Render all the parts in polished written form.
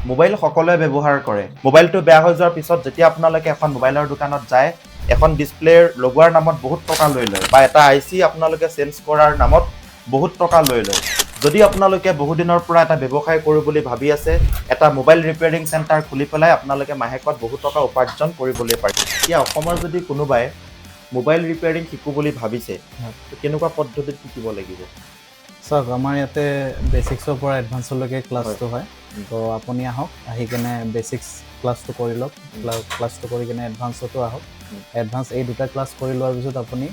Mobile সকলোৱে ব্যৱহাৰ কৰে মোবাইলটো বেয়া হৈ যোৱাৰ পিছত যেতিয়া আপোনালোকে এখন মোবাইলৰ দোকানত যায় এখন ডিসপ্লেৰ লগোৱাৰ নামত বহুত টকা লৈ লয় বা এটা আইসি আপোনালোকে চেঞ্জ কৰাৰ নামত বহুত টকা লৈ লয় যদি আপোনালোকে বহু দিনৰ পৰা এটা ব্যৱসায় কৰো বুলি ভাবি আছে এটা মোবাইল ৰিপেয়াৰিং চেণ্টাৰ খুলি পেলাই আপোনালোকে মাহেকত বহুত টকা উপাৰ্জন কৰিবলৈ পাৰে এতিয়া অসমৰ যদি কোনোবাই মোবাইল ৰিপেয়াৰিং শিকো বুলি ভাবিছে তো কেনেকুৱা পদ্ধতিত শিকিব লাগিব সব আমাৰ ইয়াতে বেসিক্সৰ পৰা এডভান্সলৈকে ক্লাছটো হয় তো আপুনি আহক আহি কেনে বেসিক্স ক্লাছটো কৰি লওক ক্লাছটো কৰি কেনে এডভান্সতো আহক এডভান্স এই দুটা ক্লাছ কৰি লোৱাৰ পিছত আপুনি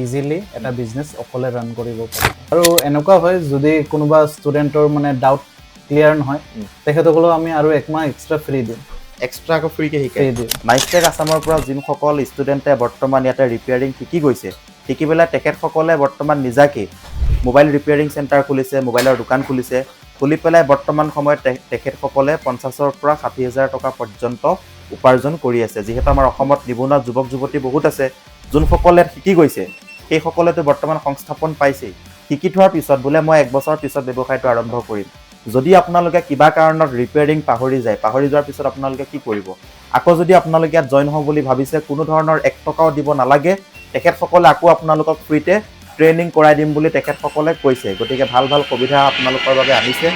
ইজিলি এটা বিজনেস অকলে ৰান কৰিব পাৰে আৰু এনেকুৱা হয় যদি কোনোবা ষ্টুডেন্টৰ মানে ডাউট ক্লিয়াৰ নহয় তেখেতসকলক আমি আৰু এক মাহ এক্সট্ৰা ফ্ৰী দিম এক্সট্ৰা কো ফ্ৰী কে শিকাই নাইষ্টেক আসামৰ পৰা যিসকল ষ্টুডেন্টে বৰ্তমান ইয়াতে ৰিপেয়াৰিং শিকি গৈছে শিকিবেলা তেখেতসকলে বৰ্তমান নিজাকে মোবাইল ৰিপেয়াৰিং চেণ্টাৰ খুলিছে মোবাইলৰ দোকান খুলিছে খুলি পেলাই বৰ্তমান সময়ত তেখেতসকলে 50ৰ পৰা 60000 টকা পৰ্যন্ত উপাৰ্জন কৰি আছে যেহেতু আমাৰ অসমত নিবনুৱা যুৱক যুৱতী বহুত আছে যোনসকলে শিকি গৈছে সেই সকলেতো বৰ্তমান সংস্থাপন পাইছে শিকি থোৱাৰ পিছত বোলে মই এক বছৰ পিছত ব্যৱসায়টো আৰম্ভ কৰিম যদি আপোনালোকে কিবা কাৰণত ৰিপেয়াৰিং পাহৰি যোৱাৰ পিছত আপোনালোকে কি কৰিব আকৌ যদি আপোনালোকে ইয়াত জয়েন হ'ব বুলি ভাবিছে কোনো ধৰণৰ 1 টকাও দিব নালাগে তেখেতসকলে আকৌ আপোনালোকক ফ্ৰীতে ট্ৰেইনিং কৰাই দিম বুলি তেখেতসকলে কৈছে গতিকে ভাল ভাল সুবিধা আপোনালোকৰ বাবে আনিছে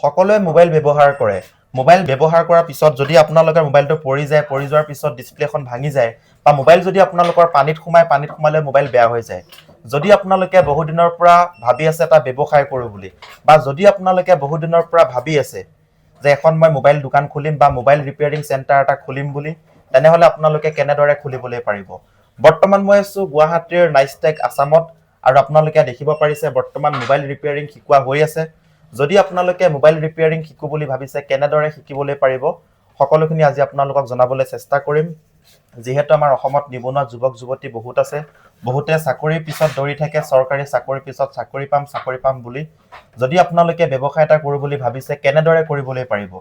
সকলোৱে মোবাইল ব্যৱহাৰ কৰে মোবাইল ব্যৱহাৰ কৰাৰ পিছত যদি আপোনালোকৰ মোবাইলটো পৰি যোৱাৰ পিছত ডিসপ্লেখন ভাঙি যায় বা মোবাইল যদি আপোনালোকৰ পানীত সোমালে মোবাইল বেয়া হৈ যায় যদি আপোনালোকে বহু দিনৰ পৰা ভাবি আছে এটা ব্যৱসায় কৰো বুলি বা যদি আপোনালোকে বহু দিনৰ পৰা ভাবি আছে যে এখন মই মোবাইল দোকান খুলিম বা মোবাইল ৰিপেয়াৰিং চেণ্টাৰ এটা খুলিম বুলি তেনেহলে আপোনালোকে কেনেদৰে খুলিবলৈ পাৰিব বৰ্তমান মই আছো গুৱাহাটীৰ নাইষ্টেক আসামত আৰু আপোনালোকে দেখিব পাৰিছে বৰ্তমান মোবাইল ৰিপেয়াৰিং শিকোৱা হৈ আছে যদি আপোনালোকে মোবাইল ৰিপেয়াৰিং শিকো বুলি ভাবিছে কেনেদৰে শিকিবলৈ পাৰিব সকলোখিনি আজি আপোনালোকক জনাবলৈ চেষ্টা কৰিম যেহেতু আমাৰ অসমত নিবনুৱা যুৱক যুৱতী বহুত আছে বহুতে চাকৰিৰ পিছত দৌৰি থাকে চৰকাৰী চাকৰিৰ পিছত চাকৰি পাম বুলি যদি আপোনালোকে ব্যৱসায় এটা কৰো বুলি ভাবিছে কেনেদৰে কৰিবলৈ পাৰিব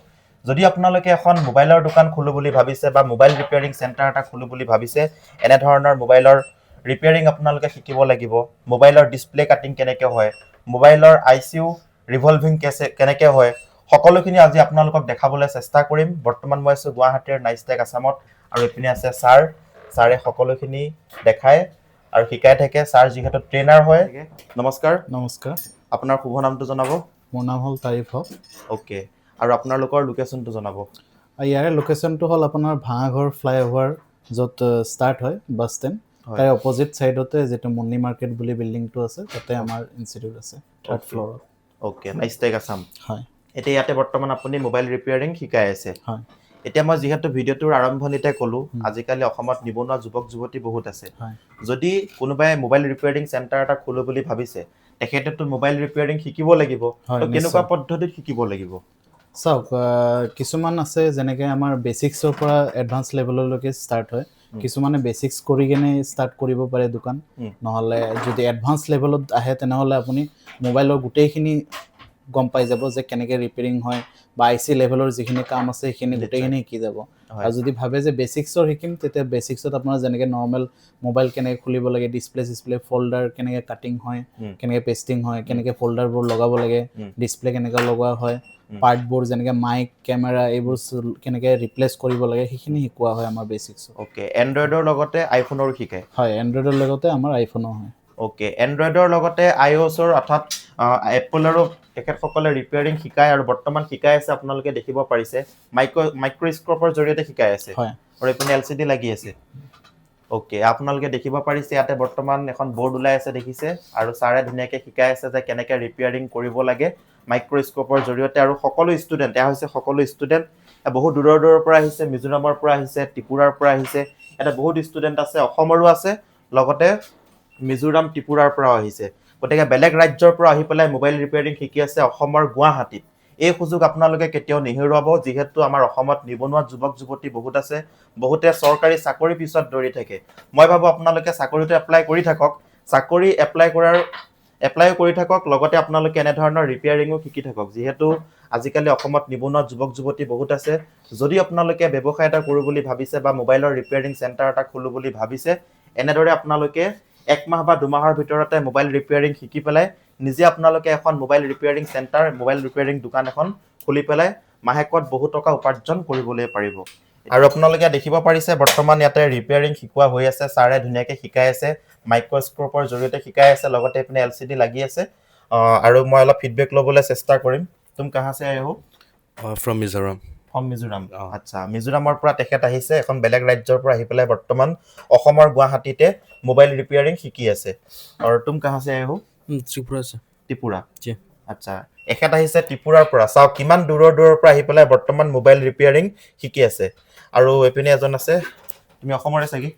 যদি আপোনালোকে এখন মোবাইলৰ দোকান খুলো বুলি ভাবিছে বা মোবাইল ৰিপেয়াৰিং চেণ্টাৰ এটা খুলো বুলি ভাবিছে এনে ধৰণৰ মোবাইলৰ ৰিপেয়াৰিং আপোনালোকে শিকিব লাগিব মোবাইলৰ ডিসপ্লে কাটিং কেনেকৈ হয় মোবাইলৰ আইসিইউ ৰিভলভিং কেনেকৈ হয় সকলোখিনি আজি আপোনালোকক দেখাবলৈ চেষ্টা কৰিম বৰ্তমান মই আছো গুৱাহাটীৰ নাইষ্টেক আসামত আৰু এপিনে আছে ছাৰে সকলোখিনি দেখায় আৰু শিকাই থাকে ছাৰ যিহেতু ট্ৰেইনাৰ হয় নমস্কাৰ আপোনাৰ শুভ নামটো জনাব মোৰ নাম হল তাৰিফ হক ওকে আৰু আপোনালোকৰ লোকেশনটো জনাব ইয়াৰে লোকেশনটো হল আপোনাৰ ভাঙাঘৰ ফ্লাইওভাৰ য'ত ষ্টাৰ্ট হয় বাছ ষ্টেণ্ড তাৰ অপোজিট সাইডতে যেটো মুন্নি মাৰ্কেট বুলি বিল্ডিংটো আছে তাতে আমাৰ ইনষ্টিটিউট আছে থাৰ্ড ফ্লৰত ওকে নাইষ্টেক আসাম হয় এতিয়া ইয়াতে বৰ্তমান আপুনি মোবাইল ৰিপেয়াৰিং শিকাই আছে হয় এতিয়া মই যিহেতু ভিডিওটোৰ আৰম্ভণিতে ক'লো আজিকালি অসমত নিবনুৱা যুৱক যুৱতী বহুত আছে যদি কোনোবাই মোবাইল ৰিপেয়াৰিং চেণ্টাৰ এটা খুলো বুলি ভাবিছে তেখেতেতো মোবাইল ৰিপেয়াৰিং শিকিব লাগিব তো কেনেকুৱা পদ্ধতিত শিকিব লাগিব চাওক কিছুমান আছে যেনেকৈ আমাৰ বেসিক্সৰ পৰা এডভান্স লেভেললৈকে ষ্টাৰ্ট হয় কিছুমানে বেসিক্স কৰি কেনে ষ্টাৰ্ট কৰিব পাৰে দোকান নহলে যদি এডভান্স লেভেলত আহে তেনেহলে আপুনি মোবাইলৰ গোটেইখিনি গম পাই যাব যে কেনেকৈ ৰিপেয়াৰিং হয় বা আইসি লেভেলৰ যিখিনি কাম আছে সেইখিনি গোটেইখিনি শিকি যাব আৰু যদি ভাবে যে বেসিক্সৰ শিকিম তেতিয়া বেসিক্সত আপোনাৰ যেনেকৈ নৰ্মেল মোবাইল কেনেকৈ খুলিব লাগে ডিসপ্লে ফোল্ডাৰ কেনেকৈ কাটিং হয় কেনেকৈ পেস্টিং হয় কেনেকৈ ফোল্ডাৰবোৰ লগাব লাগে ডিসপ্লে কেনেকৈ লগোৱা হয় পাৰ্টবোৰ যেনেকৈ মাইক কেমেৰা এইবোৰ কেনেকৈ ৰিপ্লেস কৰিব লাগে সেইখিনি শিকোৱা হয় আমাৰ বেসিক্স ওকে এন্ড্ৰইডৰ লগতে আইফোনৰ শিকায় হয় এন্ড্ৰইডৰ লগতে আমাৰ আইফোনো হয় ওকে এন্ড্ৰইডৰ লগতে আইওএছৰ অৰ্থাৎ এপলৰো তেখেতসকলে ৰিপেয়াৰিং শিকায় আৰু বৰ্তমান শিকাই আছে আপোনালোকে দেখিব পাৰিছে মাইক্ৰস্কোপৰ জৰিয়তে শিকাই আছে আৰু এপিনে এলচিডি লাগি আছে ওকে আপোনালোকে দেখিব পাৰিছে ইয়াতে বৰ্তমান এখন বোৰ্ড ওলাই আছে দেখিছে আৰু ছাৰে ধুনীয়াকৈ শিকাই আছে যে কেনেকৈ ৰিপেয়াৰিং কৰিব লাগে মাইক্ৰস্কোপৰ জৰিয়তে আৰু সকলো ষ্টুডেন্ট এয়া হৈছে সকলো ষ্টুডেন্ট বহু দূৰৰ পৰা আহিছে মিজোৰামৰ পৰা আহিছে ত্ৰিপুৰাৰ পৰা আহিছে এটা বহুত ষ্টুডেন্ট আছে অসমৰো আছে লগতে মিজোৰাম ত্ৰিপুৰাৰ পৰা আহিছে গতিকে বেলেগ ৰাজ্যৰ পৰা আহি পেলাই মোবাইল ৰিপেয়াৰিং শিকি আছে অসমৰ গুৱাহাটীত এই সুযোগ আপোনালোকে কেতিয়াও নেহেৰুৱাব যিহেতু আমাৰ অসমত নিবনুৱা যুৱক যুৱতী বহুত আছে বহুতে চৰকাৰী চাকৰি পিছত দৌৰি থাকে মই ভাবো আপোনালোকে চাকৰিটো এপ্লাই কৰি থাকক চাকৰি এপ্লাই কৰাৰ এপ্লাইও কৰি থাকক লগতে আপোনালোকে এনে ধৰণৰ ৰিপেয়াৰিঙো শিকি থাকক যিহেতু আজিকালি অসমত নিবনুৱা যুৱক যুৱতী বহুত আছে যদি আপোনালোকে ব্যৱসায় এটা কৰো বুলি ভাবিছে বা মোবাইলৰ ৰিপেয়াৰিং চেণ্টাৰ এটা খোলো বুলি ভাবিছে এনেদৰে আপোনালোকে 1 মাহ বা 2 মাহৰ ভিতৰতে মোবাইল ৰিপেয়াৰিং শিকি পেলাই নিজে আপোনালোকে এখন mobile repairing centre mobile repairing দোকান এখন খুলি পেলাই মাহেকত বহুত টকা উপাৰ্জন কৰিবলৈ পাৰিব আৰু আপোনালোকে দেখিব পাৰিছে বৰ্তমান ইয়াতে ৰিপেয়াৰিং শিকোৱা হৈ আছে ছাৰে ধুনীয়াকৈ শিকাই আছে মাইক্ৰস্কোপৰ জৰিয়তে শিকাই আছে লগতে এপিনে এলচিডি লাগি আছে আৰু মই অলপ ফিডবেক ল'বলৈ চেষ্টা কৰিম তুমি কাহা সে আয়ে হো From Mizoram. ফ্ৰম মিজোৰাম আচ্ছা মিজোৰামৰ পৰা তেখেত আহিছে এখন বেলেগ ৰাজ্যৰ পৰা আহি পেলাই বৰ্তমান অসমৰ গুৱাহাটীতে মোবাইল ৰিপেয়াৰিং শিকি আছে আৰু তুমি কাহা সে আয়ে হো Tripura se. ত্ৰিপুৰা জি আচ্ছা এখেত আহিছে ত্ৰিপুৰাৰ পৰা চাওক কিমান দূৰৰ পৰা আহি পেলাই বৰ্তমান মোবাইল ৰিপেয়াৰিং শিকি আছে আৰু এপিনে এজন আছে তুমি অসমৰে চাগি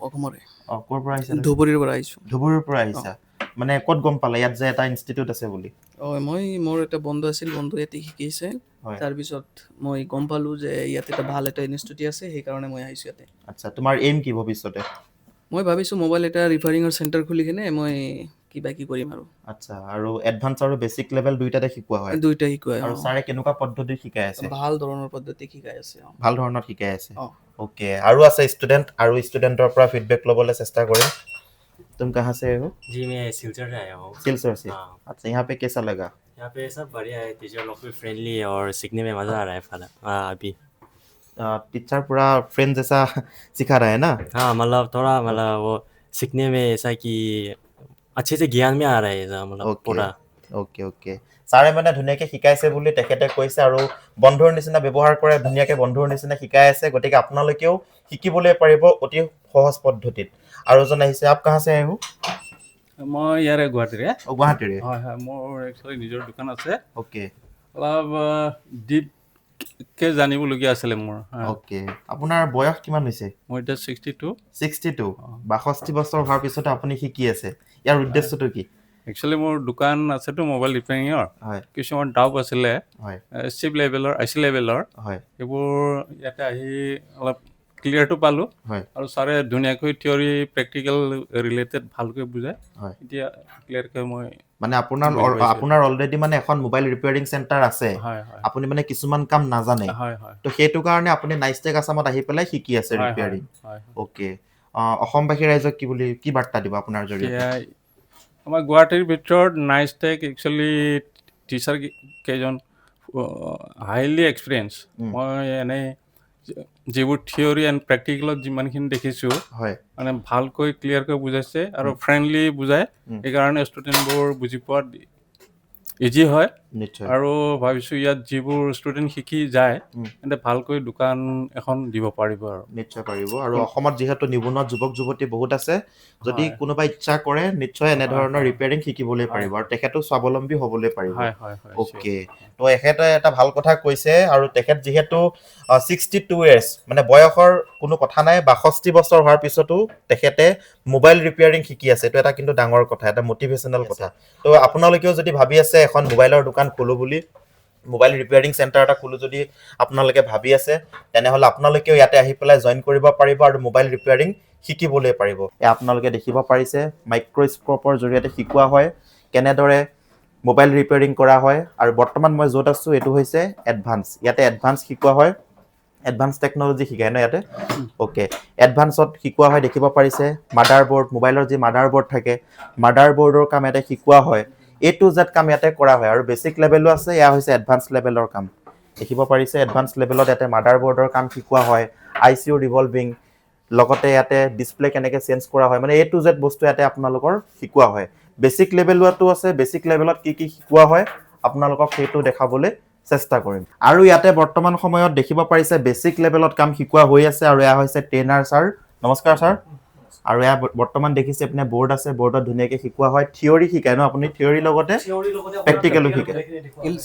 অসমৰে ক'ৰ পৰা আহিছা ধুবুৰীৰ পৰা আহিছোঁ ধুবুৰীৰ পৰা আহিছা মানে ক'ত গম পালা ইয়াত যে এটা ইনষ্টিটিউট আছে বুলি মই মোৰ এটা বন্ধু আছিল বন্ধু ইয়াতে শিকিছে তাৰপিছত মই গম পালোঁ যে ইয়াতে এটা ভাল এটা ইনষ্টিটিউট আছে সেইকাৰণে মই আহিছোঁ ইয়াতে আচ্ছা তোমাৰ এইম কি ভৱিষ্যতে মই ভাবিছোঁ মোবাইল এটা ৰিপেয়াৰিঙৰ চেণ্টাৰ খুলি কিনে মই কিবা কি কৰিম আৰু আচ্ছা আৰু এডভান্স আৰু বেসিক লেভেল দুইটাতে শিকোৱা হয় দুইটা শিকায় আৰু ছাৰে কেনেকুৱা পদ্ধতি শিকাই আছে ভাল ধৰণৰ পদ্ধতি শিকাই আছে ভাল ধৰণত শিকাই আছে ওকে আৰু আছে ষ্টুডেন্ট আৰু ষ্টুডেন্টৰ পৰা ফিডবেক ল'বলৈ চেষ্টা কৰিম तुम कहाँ से हो जी मैं सिलचर से आया हूँ सिलचर से हाँ। अच्छा यहाँ पे कैसा लगा यहाँ पे सब बढ़िया है टीचर लोग भी फ्रेंडली है और सीखने में मज़ा आ रहा है अभी टीचर पूरा फ्रेंड जैसा सिखा रहा है ना हाँ मतलब थोड़ा मतलब वो सीखने में ऐसा कि अच्छे से ज्ञान में आ रहा है ऐसा मतलब पूरा ओके ओके ছাৰে মানে ধুনীয়াকৈ শিকাইছে বুলি তেখেতে কৈছে আৰু বন্ধুৰ নিচিনা ব্যৱহাৰ কৰে ধুনীয়াকৈ বন্ধুৰ নিচিনা শিকাই আছে গতিকে আপোনালোকেও শিকিবলৈ পাৰিব অতি সহজ পদ্ধতিত আৰু জন আহিছে আপ কাহা সে আয়ে হো মই ইয়াৰে গুৱাহাটীৰে গুৱাহাটীৰে হয় হয় মোৰ একচুৱেলি নিজৰ দোকান আছে ওকে অলপ ডিপকৈ জানিবলগীয়া আছিলে মোৰ ওকে আপোনাৰ বয়স কিমান হৈছে মোৰ এতিয়া 62 62 বছৰ হোৱাৰ পিছতে আপুনি শিকি আছে ইয়াৰ উদ্দেশ্যটো কি একচুৱেলি মোৰ দোকান আছেতো মোবাইল ৰিপেয়াৰিঙৰ হয় কিছুমান ডাউট আছিলে হয় চিপ লেভেলৰ আই চি লেভেলৰ হয় সেইবোৰ ইয়াতে আহি অলপ ক্লিয়াৰটো পালোঁ হয় আৰু ছাৰে ধুনীয়াকৈ থিয়ৰী প্ৰেক্টিকেল ৰিলেটেড ভালকৈ বুজায় হয় এতিয়া ক্লিয়াৰকৈ মই মানে আপোনাৰ অলৰেডি মানে এখন মোবাইল ৰিপেয়াৰিং চেণ্টাৰ আছে হয় হয় আপুনি মানে কিছুমান কাম নাজানে হয় হয় তো সেইটো কাৰণে আপুনি নাইষ্টেক আসামত আহি পেলাই শিকি আছে হয় ৰিপেয়াৰিং হয় ওকে অসমবাসী ৰাইজক কি বাৰ্তা দিব আপোনাৰ জৰিয়তে আমাৰ গুৱাহাটীৰ ভিতৰত নাইষ্টেক একচুৱেলি টিচাৰ কেইজন হাইলি এক্সপিৰিয়েঞ্চ মই এনেই যিবোৰ থিয়ৰী এণ্ড প্ৰেক্টিকেলত যিমানখিনি দেখিছোঁ হয় মানে ভালকৈ ক্লিয়াৰকৈ বুজাইছে আৰু ফ্ৰেণ্ডলি বুজায় সেইকাৰণে ষ্টুডেণ্টবোৰ বুজি পোৱাত ইজি হয় নিশ্চয় আৰু ভাবিছোঁ ইয়াত যিবোৰ ষ্টুডেণ্ট শিকি যায় তেন্তে ভালকৈ দোকান এখন দিব পাৰিব আৰু নিশ্চয় পাৰিব আৰু অসমত যিহেতু নিবনুৱা যুৱক যুৱতী বহুত আছে যদি কোনোবা ইচ্ছা কৰে নিশ্চয় এনে ধৰণৰ ৰিপেয়াৰিং শিকিবলৈ পাৰিব আৰু তেখেতো স্বাৱলম্বী হ'বলৈ পাৰিব হয় হয় হয় ওকে তো এখেতে এটা ভাল কথা কৈছে আৰু তেখেত যিহেতু 62 ইয়াৰ্ছ মানে বয়সৰ কোনো কথা নাই 62 বছৰ হোৱাৰ পিছতো তেখেতে মোবাইল ৰিপেয়াৰিং শিকি আছে এইটো এটা কিন্তু ডাঙৰ কথা এটা মটিভেশ্যনেল কথা তো আপোনালোকেও যদি ভাবি আছে এখন মোবাইলৰ দোকান খোলো বুলি মোবাইল ৰিপেয়াৰিং চেণ্টাৰ এটা খোলো যদি আপোনালোকে ভাবি আছে তেনেহ'লে আপোনালোকেও ইয়াতে আহি পেলাই জইন কৰিব পাৰিব আৰু মোবাইল ৰিপেয়াৰিং শিকিবলৈ পাৰিব আপোনালোকে দেখিব পাৰিছে মাইক্ৰস্কোপৰ জৰিয়তে শিকোৱা হয় কেনেদৰে মোবাইল ৰিপেয়াৰিং কৰা হয় আৰু বৰ্তমান মই য'ত আছোঁ এইটো হৈছে এডভান্স ইয়াতে এডভান্স শিকোৱা হয় এডভান্স টেকনলজি শিকায় ন ইয়াতে ওকে এডভান্সত শিকোৱা হয় দেখিব পাৰিছে মাদাৰবোৰ্ড মোবাইলৰ যি মাদাৰবোৰ্ড থাকে মাদাৰবোৰ্ডৰ কাম ইয়াতে শিকোৱা হয় A to Z কাম ইয়াতে কৰা হয় আৰু বেসিক লেভেলো আছে এয়া হৈছে এডভান্স লেভেলৰ কাম দেখিব পাৰিছে এডভান্স লেভেলত ইয়াতে মাদাৰবোৰ্ডৰ কাম শিকোৱা হয় ICU ৰিভলভিং লগতে ইয়াতে ডিসপ্লে কেনেকৈ চেঞ্জ কৰা হয় মানে A to Z বস্তু ইয়াতে আপোনালোকৰ শিকোৱা হয় বেসিক লেভেলতো আছে বেসিক লেভেলত কি শিকোৱা হয় আপোনালোকক সেইটো দেখাবলৈ চেষ্টা কৰিম আৰু ইয়াতে বৰ্তমান সময়ত দেখিব পাৰিছে বেসিক লেভেলত কাম শিকোৱা হৈ আছে আৰু এয়া হৈছে ট্ৰেইনাৰ ছাৰ নমস্কাৰ ছাৰ আৰু এয়া বৰ্তমান দেখিছে আপুনি বোৰ্ড আছে বোৰ্ডত ধুনীয়াকৈ শিকোৱা হয় থিয়ৰী শিকায় ন আপুনি থিয়ৰী লগতে প্ৰেক্টিকেলো শিকায়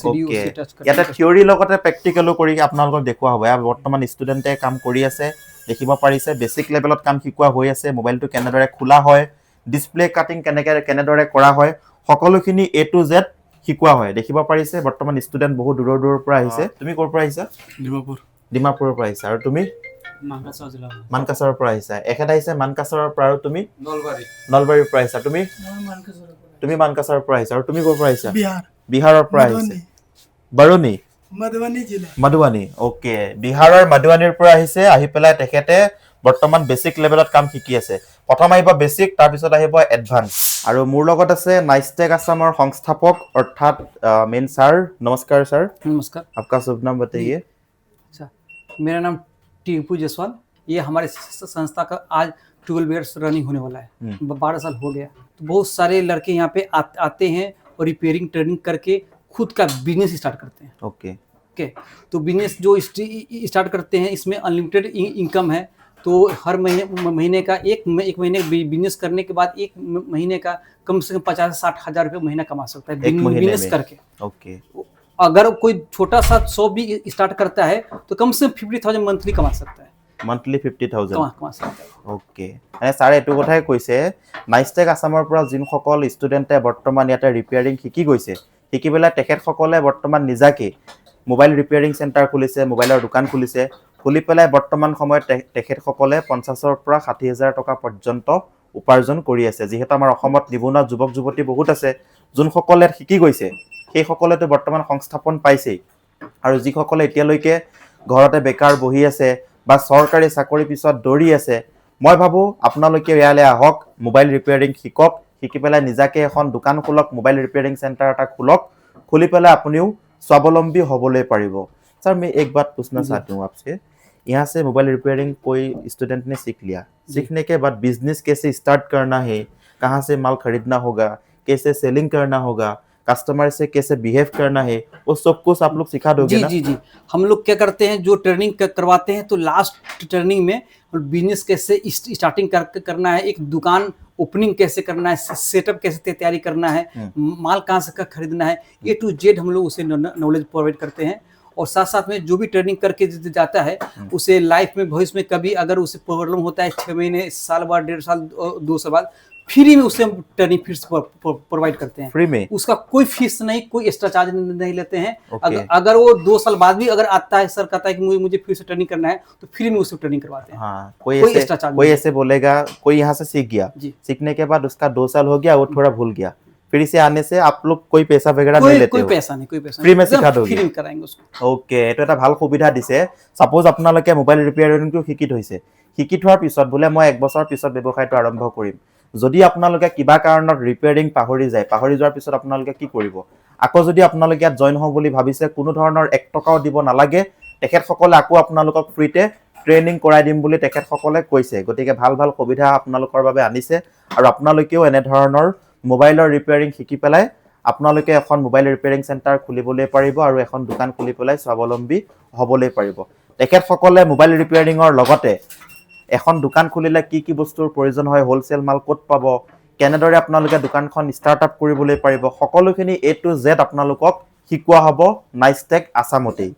ওকে ইয়াতে থিয়ৰী লগতে প্ৰেক্টিকেলো কৰি আপোনালোকক দেখুওৱা হ'ব এয়া বৰ্তমান ষ্টুডেণ্টে কাম কৰি আছে দেখিব পাৰিছে বেসিক লেভেলত কাম শিকোৱা হৈ আছে মোবাইলটো কেনেদৰে খোলা হয় ডিসপ্লে কাটিং কেনেদৰে কৰা হয় সকলোখিনি A to Z শিকোৱা হয় দেখিব পাৰিছে বৰ্তমান ষ্টুডেণ্ট বহুত দূৰৰ পৰা আহিছে তুমি ক'ৰ পৰা আহিছা ডিমাপুৰৰ পৰা আহিছা আৰু তুমি মানকাছৰৰ পৰা আহিছা এখেত আহিছে মানকাছৰৰ পৰা আৰু তুমি নলবাৰীৰ পৰা আহিছা তুমি তুমি মানকাছাৰৰ পৰা আহিছা আৰু তুমি ক'ৰ পৰা আহিছা बिहार বিহাৰৰ পৰা আহিছে বৰুণী मधुबनी जिला মধুবানী ওকে বিহাৰৰ মধুবানীৰ পৰা আহিছে আহি পেলাই তেখেতে বৰ্তমান বেসিক লেভেলত কাম শিকি আছে প্ৰথম আহিব বেসিক তাৰ পিছত আহিব এডভান্স আৰু মোৰ লগত আছে নাইষ্টেক আসামৰ সংস্থাপক অৰ্থাৎ মেন স্যাৰ নমস্কাৰ স্যাৰ नमस्कार। आपका शुभ नाम बताइए अच्छा, मेरा नाम टीपू जायसवाल। ये हमारे संस्था का आज 12 ईयर्स रनिंग होने वाला है। 12 साल हो गया। तो बहुत सारे लड़के यहाँ पे आते हैं और रिपेयरिंग ट्रेनिंग करके खुद का बिजनेस स्टार्ट करते हैं। ओके ओके, तो बिजनेस जो स्टार्ट करते हैं इसमें अनलिमिटेड इनकम है। तो हर महीने का एक महीने बिजनेस करने के बाद एक महीने का कम से कम 50 से 60 हज़ार रुपये महीना कमा सकता है एक महीने बिजनेस में? करके। ओके अगर कोई छोटा सा शॉप भी स्टार्ट करता है तो कम से कम 50,000 मंथली कमा सकता है। मंथली 50,000 कमा सकता है। ओके ছাৰে এইটো কথাই কৈছে নাইষ্টেক আসামৰ পৰা যিসকল ষ্টুডেণ্টে বৰ্তমান ইয়াতে ৰিপেয়াৰিং শিকি গৈছে শিকি পেলাই তেখেতসকলে বৰ্তমান নিজাকে মোবাইল ৰিপেয়াৰিং চেণ্টাৰ খুলিছে মোবাইলৰ দোকান খুলিছে খুলি পেলাই বৰ্তমান সময়ত তেখেতসকলে 50,000 পৰা 60,000 টকা পৰ্যন্ত উপাৰ্জন কৰি আছে যিহেতু আমাৰ অসমত নিবনুৱা যুৱক যুৱতী বহুত আছে যোনসকলে শিকি গৈছে সেইসকলেতো বৰ্তমান সংস্থাপন পাইছেই আৰু যিসকলে এতিয়ালৈকে ঘৰতে বেকাৰ বহি আছে বা চৰকাৰী চাকৰি পিছত দৌৰি আছে মই ভাবো আপোনালোকে ইয়ালৈ আহক মোবাইল ৰিপেয়াৰিং শিকক শিকি পেলাই নিজাকে এখন দোকান খোলক মোবাইল रिपेयरिंग सेंटर এটা খোলক খুলি পেলাই আপুনিও স্বাৱলম্বী হ'বলৈ পাৰিব सर मैं एक बात पूछना चाहता हूँ आपसे यहाँ से मोबाइल रिपेयरिंग कोई स्टूडेंट ने सीख लिया सीखने के बाद बिजनेस कैसे स्टार्ट करना है कहाँ से माल खरीदना होगा कैसे सेलिंग करना होगा कस्टमर से कैसे बिहेव करना है वो सब कुछ आप लोग सिखा दोगे ना? जी जी हम लोग क्या करते हैं जो ट्रेनिंग करवाते हैं तो लास्ट ट्रेनिंग में बिजनेस कैसे स्टार्टिंग करना है एक दुकान ओपनिंग कैसे करना है सेटअप कैसे तैयारी करना है माल कहाँ से खरीदना है A to Z हम लोग उसे नॉलेज प्रोवाइड करते हैं और साथ साथ में जो भी ट्रेनिंग करके जाता है उसे लाइफ में भविष्य में कभी अगर उसे प्रॉब्लम होता है 6 महीने साल बाद 1.5 साल 2 साल बाद फ्री में उसे ट्रेनिंग फिर से प्रोवाइड करते हैं फ्री में उसका कोई फीस नहीं कोई एक्स्ट्रा चार्ज नहीं लेते हैं Okay. अगर वो 2 साल बाद भी अगर आता है सर कहता है कि मुझे फिर से ट्रेनिंग करना है तो फ्री में उसे ट्रेनिंग करवाते हैं हाँ कोई extra charge कोई नहीं। ऐसे बोलेगा कोई यहाँ से सीख गया जी। सीखने के बाद उसका 2 साल हो गया वो थोड़ा भूल गया फिर से आने से आप लोग कोई पैसा वगैरह नहीं लेते कोई हो पैसा नहीं Free में सिखा दोगे? फ्री में कराएंगे उसको ओके এইটো এটা ভাল সুবিধা দিছে সাপোজ আপোনালোকে মোবাইল ৰিপেয়াৰিংটো শিকি থৈছে শিকি থোৱাৰ পিছত বোলে মই 1 বছৰ পিছত ব্যৱসায়টো আৰম্ভ কৰিম যদি আপোনালোকে কিবা কাৰণত ৰিপেয়াৰিং পাহৰি যোৱাৰ পিছত আপোনালোকে কি কৰিব আকৌ যদি আপোনালোকে ইয়াত জয়েন হওঁ বুলি ভাবিছে কোনো ধৰণৰ 1 টকাও দিব নালাগে তেখেতসকলে আকৌ আপোনালোকক ফ্ৰীতে ট্ৰেনিং কৰাই দিম বুলি তেখেতসকলে কৈছে গতিকে ভাল ভাল সুবিধা আপোনালোকৰ বাবে আনিছে আৰু আপোনালোকেও এনে ধৰণৰ মোবাইলৰ ৰিপেয়াৰিং শিকি পেলাই আপোনালোকে এখন মোবাইল ৰিপেয়াৰিং চেণ্টাৰ খুলিবলৈ পাৰিব আৰু এখন দোকান খুলি পেলাই স্বাৱলম্বী হ'বলৈ পাৰিব তেখেতসকলে মোবাইল ৰিপেয়াৰিংৰ লগতে এখন দোকান খুলিলে কি কি বস্তুৰ প্ৰয়োজন হয় হোলসেল মাল ক'ত পাব কেনেদৰে আপোনালোকে দোকানখন ষ্টাৰ্টআপ কৰিবলৈ পাৰিব সকলোখিনি A to Z আপোনালোকক শিকোৱা হ'ব নাইষ্টেক আসামতেই